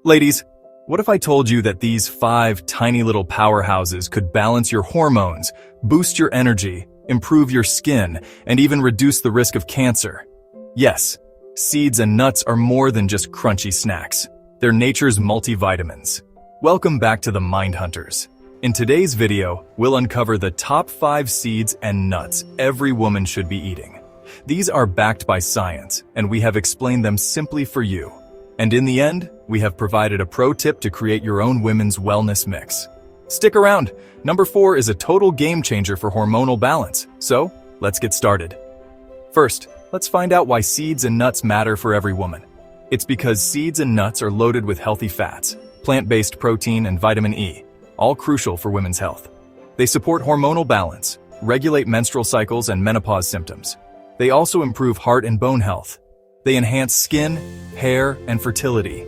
Ladies, what if I told you that these 5 tiny little powerhouses could balance your hormones, boost your energy, improve your skin, and even reduce the risk of cancer? Yes, seeds and nuts are more than just crunchy snacks. They're nature's multivitamins. Welcome back to the Mind Hunters. In today's video, we'll uncover the top 5 seeds and nuts every woman should be eating. These are backed by science, and we have explained them simply for you. And in the end, we have provided a pro tip to create your own women's wellness mix. Stick around. Number 4 is a total game changer for hormonal balance. So, let's get started. First, let's find out why seeds and nuts matter for every woman. It's because seeds and nuts are loaded with healthy fats, plant-based protein, and vitamin E, all crucial for women's health. They support hormonal balance, regulate menstrual cycles and menopause symptoms. They also improve heart and bone health. They enhance skin, hair, and fertility.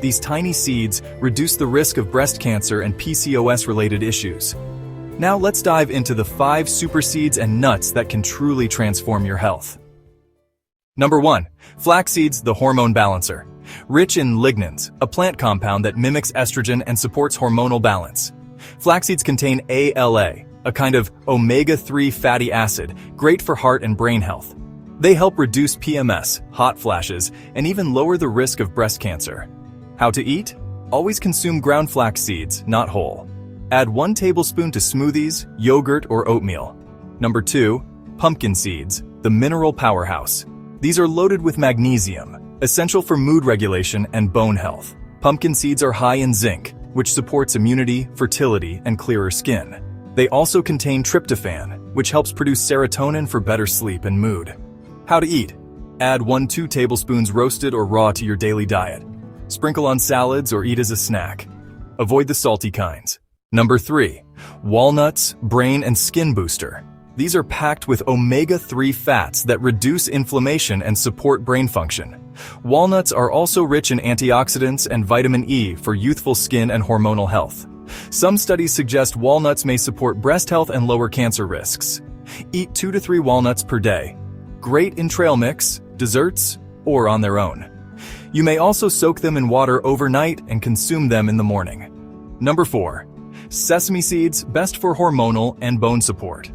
These tiny seeds reduce the risk of breast cancer and PCOS-related issues. Now let's dive into the 5 super seeds and nuts that can truly transform your health. Number 1. Flax seeds, the hormone balancer. Rich in lignans, a plant compound that mimics estrogen and supports hormonal balance. Flax seeds contain ALA, a kind of omega-3 fatty acid, great for heart and brain health. They help reduce PMS, hot flashes, and even lower the risk of breast cancer. How to eat? Always consume ground flax seeds, not whole. Add 1 tablespoon to smoothies, yogurt, or oatmeal. Number 2. Pumpkin seeds, the mineral powerhouse. These are loaded with magnesium, essential for mood regulation and bone health. Pumpkin seeds are high in zinc, which supports immunity, fertility, and clearer skin. They also contain tryptophan, which helps produce serotonin for better sleep and mood. How to eat? Add 1-2 tablespoons roasted or raw to your daily diet. Sprinkle on salads or eat as a snack. Avoid the salty kinds. Number 3. Walnuts, brain and skin booster. These are packed with omega-3 fats that reduce inflammation and support brain function. Walnuts are also rich in antioxidants and vitamin E for youthful skin and hormonal health. Some studies suggest walnuts may support breast health and lower cancer risks. Eat 2 to 3 walnuts per day. Great in trail mix, desserts, or on their own. You may also soak them in water overnight and consume them in the morning. Number 4. Sesame seeds, best for hormonal and bone support.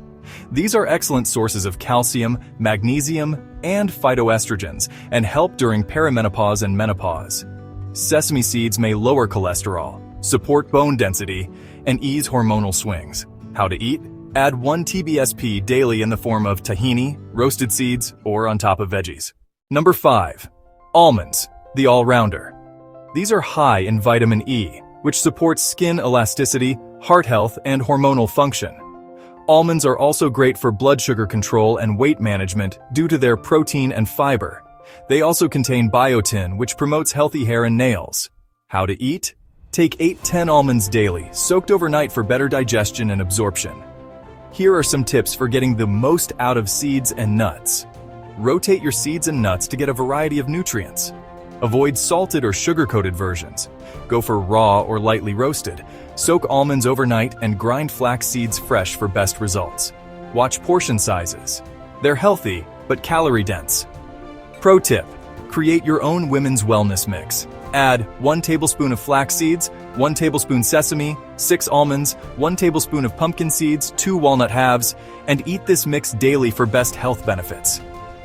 These are excellent sources of calcium, magnesium, and phytoestrogens and help during perimenopause and menopause. Sesame seeds may lower cholesterol, support bone density, and ease hormonal swings. How to eat? Add 1 TBSP daily in the form of tahini, roasted seeds, or on top of veggies. Number 5. Almonds, the all-rounder. These are high in vitamin E, which supports skin elasticity, heart health, and hormonal function. Almonds are also great for blood sugar control and weight management due to their protein and fiber. They also contain biotin, which promotes healthy hair and nails. How to eat? Take 8-10 almonds daily, soaked overnight for better digestion and absorption. Here are some tips for getting the most out of seeds and nuts. Rotate your seeds and nuts to get a variety of nutrients. Avoid salted or sugar-coated versions. Go for raw or lightly roasted. Soak almonds overnight and grind flax seeds fresh for best results. Watch portion sizes. They're healthy, but calorie-dense. Pro tip: create your own women's wellness mix. Add 1 tablespoon of flax seeds, 1 tablespoon sesame, 6 almonds, 1 tablespoon of pumpkin seeds, 2 walnut halves, and eat this mix daily for best health benefits.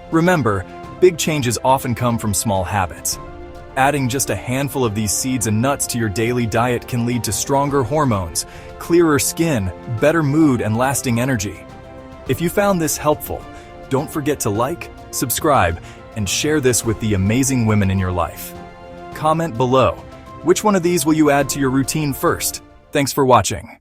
Remember, big changes often come from small habits. Adding just a handful of these seeds and nuts to your daily diet can lead to stronger hormones, clearer skin, better mood, and lasting energy. If you found this helpful, don't forget to like, subscribe, and share this with the amazing women in your life. Comment below, which one of these will you add to your routine first? Thanks for watching.